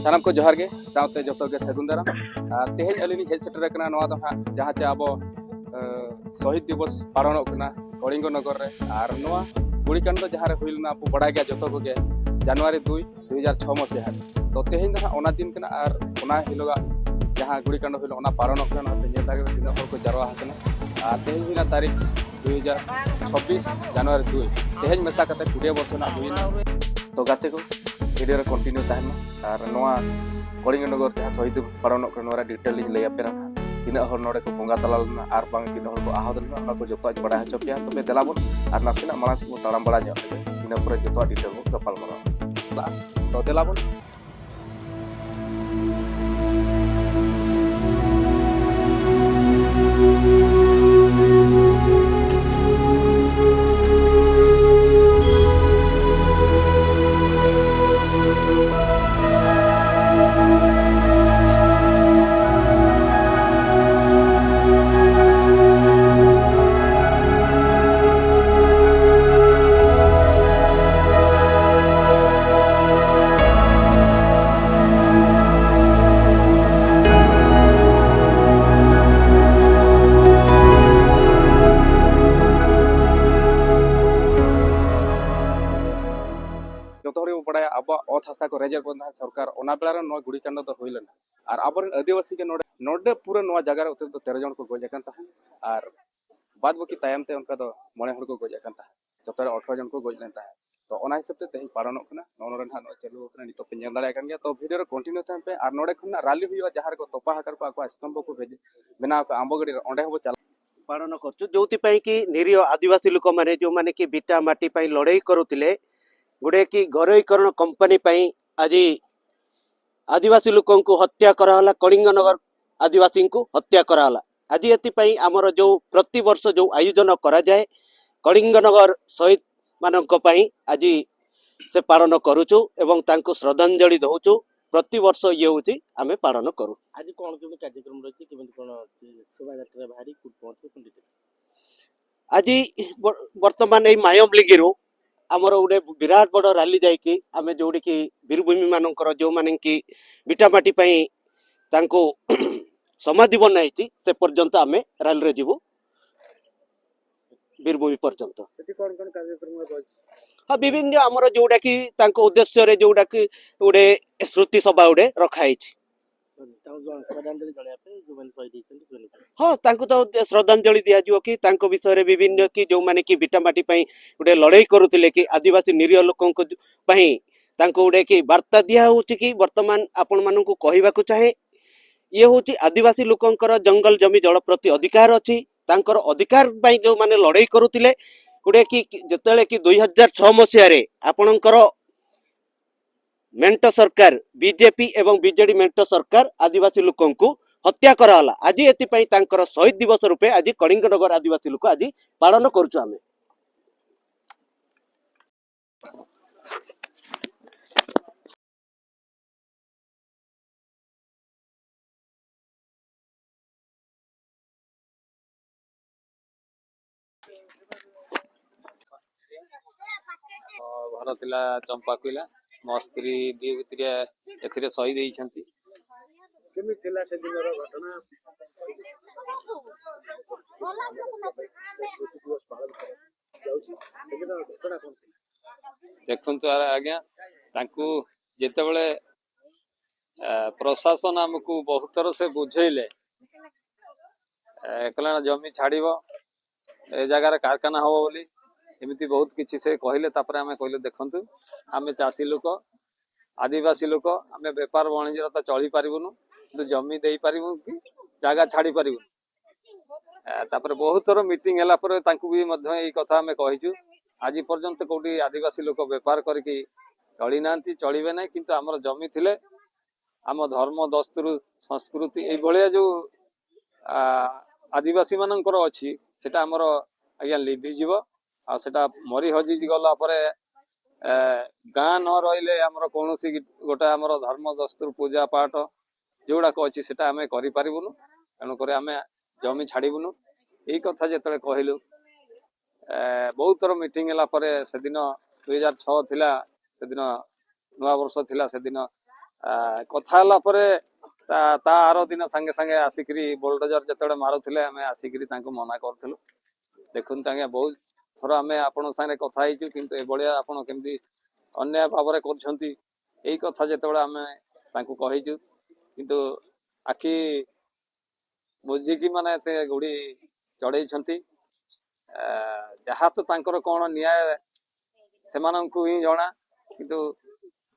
सानाम को जोहार गे साउते जतो गे सगुन दाराम और तेहेज अलिनी हेज सेटर कना नवा दो हा जहाँ चे अब शहीद दिवस पालन कना कलिंग नगर रे और नवा गुड़ीकांड जहाँ रे हुइलना आपको बड़ा गया जतो गे जनवरी 2 2006 मसीहा तो तेहेज दो ओना दिन कना और ओना हिलोगा जहाँ गुड़ीकांड हुइल ओना पालन कना पे तारीख दिन हर को जरवा हकना और तेहेज हुइना तारीख 2026 जनवरी 2 तेहेज मेसा कते 2 वर्ष ना हुइना तो गाते को वीडियो रे कंटिन्यू तहना और नवा कलिंग नगर जहाँ शहीद दिवस पालन कना डिटेल लैया पेरा तीना हर नोडे को बोंगा तला लेना और बांग तीना हर को आहत लेना ओना को जतो बड़ा हचो पे तबे देलाबन और नासिना मानस को ताड़ाम बड़ा ᱧᱚᱜ तीना पर जतो डिटेल को गपाल मारा तो देलाबन बड़ा अब अत हासा को रेजर बंधा सरकार ओना बेला नो गुड़ीकांड तो हुई लेना और आबर आदिवासी के नोडे नोडे पूरा नो जगह रे उतर 13 जन को गोज अकन तहन और बाद बाकी तायम ते उनका तो मणे हर को गोज अकन तहन जतरे 18 जन को गोज लेन तहन तो ओना हिसाब ते तेहि पारण कना नोन रे नो चालू कना नितो पे नेल दाड़े कन गया तो वीडियो रे कंटिन्यू तहन पे और नोडे खना रैली हुई जहार को तोपा हकर को आको स्तंभ को भेज बिना को आंबगड़ी ओंडे हो चल पालन करछु जोति पई कि निरीह आदिवासी लोक माने जो माने कि बिटा माटी पई लड़ाई करुतिले गुडे कि घरोईकरण कंपनी पई आज आदिवासी लोक को हत्या कराला कलिंग नगर आदिवासी को हत्या कराला आज एति आमर जो प्रति वर्ष जो आयोजन करा जाए कलिंग नगर शहीद मानक पई आज से पालन करूचु एवं तांको श्रद्धांजलि दउचु प्रति वर्ष ये होची आमे पालन करू। आज कोन कोन कार्यक्रम रही केमति कोन शोभा यात्रा भारी कुट पहुंचे आज वर्तमान ए मायमलिगिरो आमर गोटे विराट बड़ रैली जाइए आम जो कि वीरभूमि मानकर जो माने कि बिटामाटी समाधि बनाई से पर्यंत आम रैली रे जीवु वीरभूमि पर्यंत हाँ विभिन्न आमर जोटा कि उद्देश्य रे जोटा कि गोटे श्रुति सभा गोटे रखाई हाँ तो श्रद्धांजलि दिया कि विषय रे विभिन्न कि जो माने कि बिटामाटी गोटे लड़ाई करुले कि आदिवासी निरीह लोक गोटे कि वार्ता दिया कि वर्तमान आपण मानू कहवाक चाहे ये हूँ आदिवासी लोकंकर जंगल जमी जल प्रति अधिकार अच्छी अधिकार जो माने लड़ाई करुले गोटे कि जिते कि 2006 मसीह आपणकर मेंट सरकार बीजेपी एवं बीजेडी मेंट सरकार आदिवासी लोकं को हत्या कराला आज एति शहीद दिवस रूपे आज कलिंग नगर आदिवासी लोक आज पालन करूछु आमे घर थिला चंपा कोइला मो स्त्री दी भितर एथिरे शहीद होइछंती केमि थिला से दिनर घटना देखु आज्ञा जिते बड़े प्रशासन आमको बहुत थर से बुझेले कहला जमी छाड़ ए जगार कारखाना हम बोली एमती बहुत किसी से कहले आम कहले देखु आम चाषी लोक आदिवासी लोक आम बेपार वाणिज्य तो चली पारूनु कि जमी दे पारू कि जगह छाड़ी पारू तापर बहुत थर मीटिंग है भी यही कथा आम कहीचु आज पर्यंत कौटी आदिवासी लोक बेपार करके चली ना चलिए ना किंतु आमर जमी थिले आम धर्म दस्तूर संस्कृति ये जो आदिवासी मानकर अच्छी सेटा आमर आज्ञा लिभिजीव आ सेटा मरी हजि गला परे गाँ न रहिले आमर कौन गोटे आमर धर्म दस्तूर पूजा पाठ जोड़ाक अच्छी सेटा आम करूँ तेणुक आम जमी छाड़बुनु यही कथा जो कहलु बहुत थर मीटिंग है से दिन 2006 थिला से दिन नुआ वर्ष थिला से दिन କଥା ହେଲା ପରେ ତା ଆର ଦିନ ସାଙ୍ଗେ ସାଙ୍ଗେ ଆସିକିରି ବୋଲଡୋଜର ଯେତେବେଳେ ମାରୁଥିଲେ ଆମେ ଆସିକିରି ତାଙ୍କୁ ମନା କରୁଥିଲୁ। ଦେଖନ୍ତୁ ଆଜ୍ଞା ବହୁତ ଥର ଆମେ ଆପଣଙ୍କ ସାଙ୍ଗରେ କଥା ହେଇଛୁ, କିନ୍ତୁ ଏଭଳିଆ ଆପଣ କେମିତି ଅନ୍ୟାୟ ଭାବରେ କରୁଛନ୍ତି ଏଇ କଥା ଯେତେବେଳେ ଆମେ ତାଙ୍କୁ କହିଛୁ, କିନ୍ତୁ ଆଖି ବୁଝିକି ମାନେ ଏତେ ଗୁଡି ଚଢେଇଛନ୍ତି। ଯାହା ତ ତାଙ୍କର କଣ ନ୍ୟାୟ ସେମାନଙ୍କୁ ହିଁ ଜଣା, କିନ୍ତୁ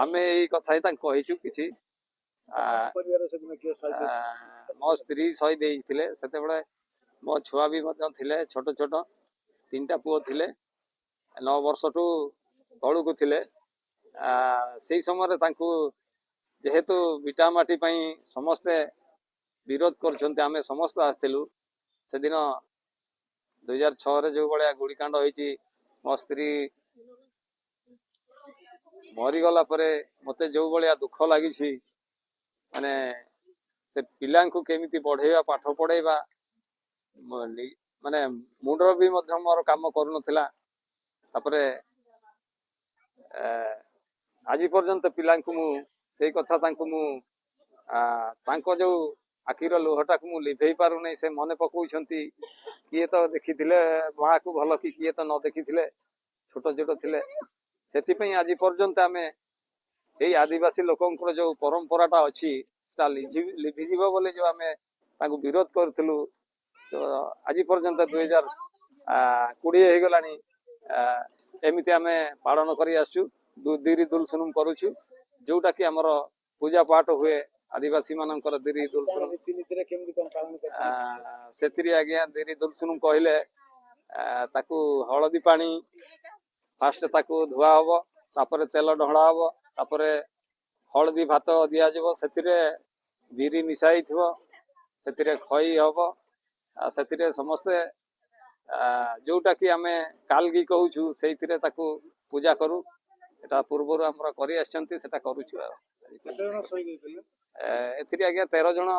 ଆମେ ଏଇ କଥା ହିଁ ତାଙ୍କୁ କହିଛୁ। କିଛି ମୋ ସ୍ତ୍ରୀ ଶହୀଦ ହେଇଥିଲେ, ସେତେବେଳେ ମୋ ଛୁଆ ବି ମଧ୍ୟ ଥିଲେ, ଛୋଟ ଛୋଟ 3ଟା ପୁଅ ଥିଲେ, 9 ବର୍ଷଠୁ ତଳକୁ ଥିଲେ। ସେଇ ସମୟରେ ତାଙ୍କୁ ଯେହେତୁ ଭିଟାମାଟି ପାଇଁ ସମସ୍ତେ ବିରୋଧ କରୁଛନ୍ତି, ଆମେ ସମସ୍ତେ ଆସିଥିଲୁ। ସେଦିନ 2006ରେ ଯୋଉ ଭଳିଆ ଗୁଳିକାଣ୍ଡ ହେଇଛି, ମୋ ସ୍ତ୍ରୀ ମରିଗଲା ପରେ ମତେ ଯୋଉ ଭଳିଆ ଦୁଃଖ ଲାଗିଛି, ମାନେ ସେ ପିଲାଙ୍କୁ କେମିତି ବଢେଇବା, ପାଠ ପଢେଇବା, ମାନେ ମୁଣ୍ଡର ବି ମଧ୍ୟ ମୋର କାମ କରୁନଥିଲା। ତାପରେ ଆଜି ପର୍ଯ୍ୟନ୍ତ ପିଲାଙ୍କୁ ମୁଁ ସେଇ କଥା ତାଙ୍କୁ ମୁଁ ତାଙ୍କ ଯୋଉ ଆଖିର ଲୁହଟାକୁ ମୁଁ ଲିଭେଇ ପାରୁନାହିଁ। ସେ ମନେ ପକଉଛନ୍ତି, କିଏ ତ ଦେଖିଥିଲେ ମାକୁ ଭଲ, କିଏ ତ ନ ଦେଖିଥିଲେ, ଛୋଟ ଛୋଟ ଥିଲେ। ସେଥିପାଇଁ ଆଜି ପର୍ଯ୍ୟନ୍ତ ଆମେ ଏଇ ଆଦିବାସୀ ଲୋକଙ୍କର ଯୋଉ ପରମ୍ପରାଟା ଅଛି ସେଟା ଲିଭିଯିବ ବୋଲି ଯୋଉ ଆମେ ତାଙ୍କୁ ବିରୋଧ କରୁଥିଲୁ, ତ ଆଜି ପର୍ଯ୍ୟନ୍ତ 2020 ହେଇଗଲାଣି ଏମିତି ଆମେ ପାଳନ କରି ଆସିଛୁ। ଦିରି ଦୁଲସୁନୁମ କରୁଛୁ, ଯୋଉଟା କି ଆମର ପୂଜା ପାଠ ହୁଏ ଆଦିବାସୀ ମାନଙ୍କର ଦିରି ଦୁଲସୁନୁମ। ସେଥିରେ ଆଜ୍ଞା ଦିରି ଦୁଲସୁନୁମ କହିଲେ ତାକୁ ହଳଦୀ ପାଣି ଫାଷ୍ଟ ତାକୁ ଧୁଆ ହବ, ତାପରେ ତେଲ ଢଳା ହବ, ତାପରେ ହଳଦୀ ଭାତ ଦିଆଯିବ, ସେଥିରେ ବିରି ମିଶା ହେଇଥିବ, ସେଥିରେ ଖଇ ହବ, ସେଥିରେ ସମସ୍ତେ ଯୋଉଟା କି ଆମେ କାଲଗି କହୁଛୁ ସେଇଥିରେ ତାକୁ ପୂଜା କରୁ। ଏଟା ପୂର୍ବରୁ ଆମର କରି ଆସିଛନ୍ତି, ସେଟା କରୁଛୁ। ଆଉ ଏଥିରେ ଆଜ୍ଞା 13 ଜଣ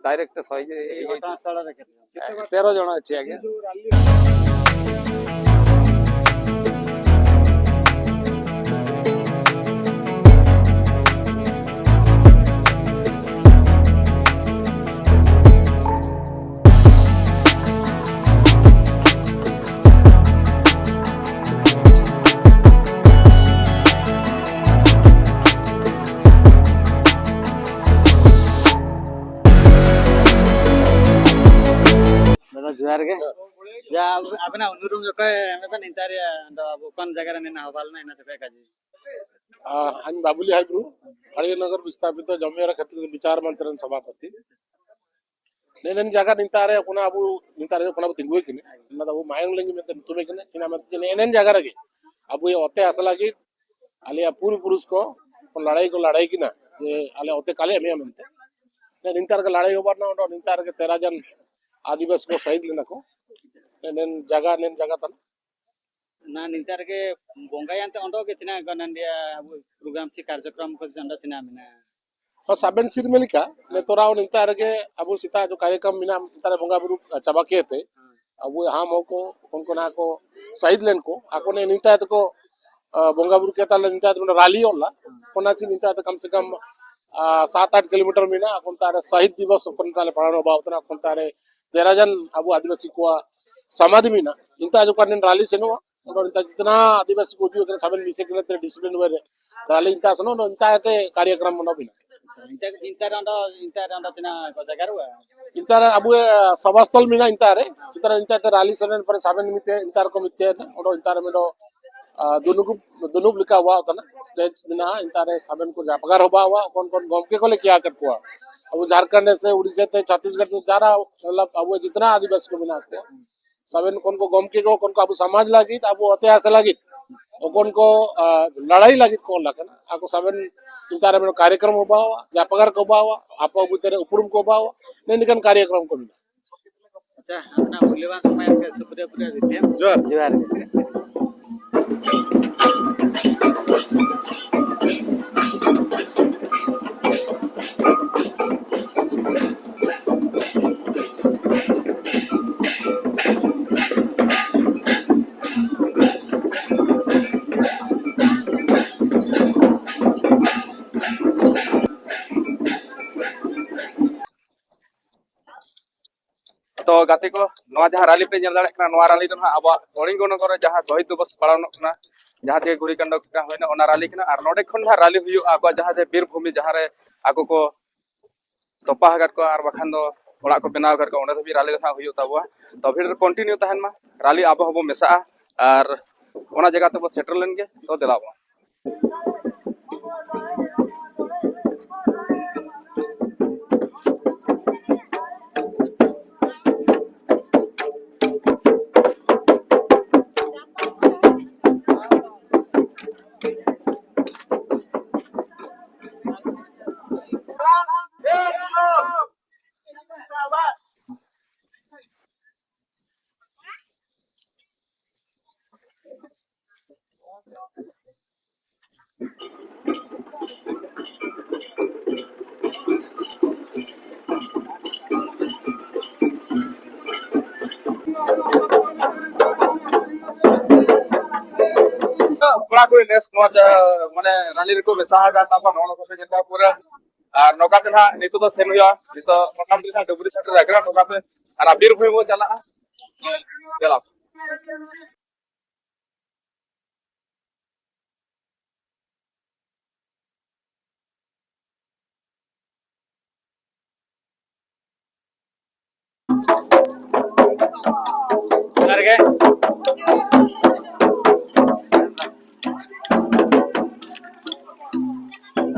ଡାଇରେକ୍ଟ ଶହୀଦ ହେଇଯାଇଛି। 13 ଜଣ ଏଠି ଆଜ୍ଞା। दादा जुहार के या अब ना उनुरुम जो कहे हमें तो नहीं तारे अब कौन जगह रहने ना हवाल ना इना तो काजी আমি বাবুলি হাইব্রু কালীনগর বিস্থাপিত জমিয়ার ক্ষেত্রে বিচার মঞ্চের সভাপতি నేను జాగా నింతారే కొన అబు నింతారే కొన అబు తింగుए किने ना तो वो मायंग लेंगे में तुम्हें किने चिना मत किने एनन जागा रगे अब ये होते असला की आले पूर्व पुरुष को लड़ाई की ना ये आले होते काले हमें मनते ने निंतार का लड़ाई ओवर ना उन्होंने निंतार के 13 जन आदिवासी को शहीद लेना को नेन जगह था ना निंतार के बोंगायांते ओंडो के चिना गनंडिया प्रोग्राम ची कार्यक्रम को जंडा चिना मिना और साबेन सिरमेलिका ने तोराव निंतार के अबु सीता जो कार्यक्रम मिना निंतार बोंगा बुरु चबा के थे अब वो हम को उनको ना को शहीद लेन को आको ने निंता को बोंगा बुरु के ताले निंता तो रैली होला कोना ची निंता तो कम से कम 7-8 किलोमीटर में ना अपन तारे शहीद दिवस अपन ताले पालन होबा उतना अपन तारे 13 जन अबु आदिवासी को समाधि में ना इंता जो करने रैली से नो और इंता जितना आदिवासी को जो साबेन मिसे के डिसिप्लिन वे रैली इंता सनो नो इंता ते कार्यक्रम मनो बिना इंता रंडा चिना को जगह रुआ इंता अबु सभास्थल में ना इंता रे जितना इंता ते रैली सनन पर साबेन मिते इंता को मिते और इंता में दुनुब लिखा हुआ होता ना स्टेज बिना इंता रे साबेन को जापगार होबा हुआ कौन गम के को ले क्या कर हुआ अब झारखंड से उड़ीसा से छत्तीसगढ़ से जा रहा मतलब अब जितना आदिवासी को बिना को साबेन कौन को गम के को कौन को अब समाज लागी अब इतिहास लागी और कौन को लड़ाई लागी कौन लगा ना आपको साबेन इंता रे में कार्यक्रम होबा हुआ जापगार को होबा हुआ आप तेरे उपरुम को होबा हुआ नहीं निकन कार्यक्रम को बिना अच्छा अपना मूल्यवान समय के शुक्रिया पूरा विद्या जुहार तो गाते को नवा जहाँ रैली पे जल दाड़े नवा रैली तो अब कलिंग नगर जहाँ शहीद दिवस पालन जहाँ जे गुड़ीकांड होना रैली और नोडे खन जहाँ रैली हुई अब जहाँ जे बीरभूमि जहाँ रे आको को तोपा हगार को और बखान दो ओड़ा को बनाव कर को ओंडे भी रैली दो हुई तबवा तो फिर कंटिन्यू तहन मा रैली अब हबो मेसा और ओना जगह तो सेटल लेन गे तो दिलाबो पूरा कोई नेस माने रैली रे को मेसा हगा तापा नोन को जेता पूरा और नौकाते ना नितो तो सेन हुआ नितो मोटामुटी ना डुबरी सेटर रगरा नौकाते और बीरभूमि वो चला चला उधर गए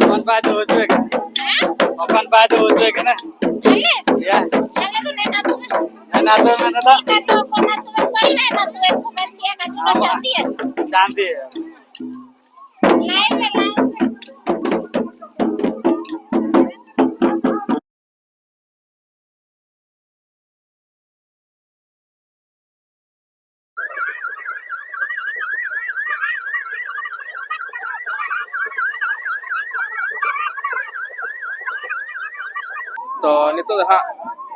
अपन बात हो जाए अपन बात हो जाए ना या ना तो मैंने तो शांति है तो नितो हाँ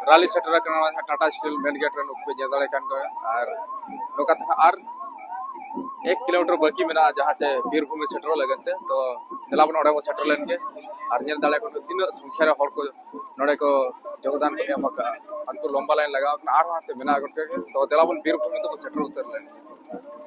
रैली सेटर करना टाटा स्टील मेन गेट रे नुक पे जदाले कान को और नौकाते और 1 किलोमीटर बाकी मेना जहाँ से बीरभूमि सेटर लगते तो दिलाबन ओडे वो सेटर लेन के और नेल दाले को तीन संख्या रे हर को नोडे को योगदान को एमका उनको लंबा लाइन लगा और हाते मेना करके तो दिलाबन बीरभूमि तो सेटर उतर लेन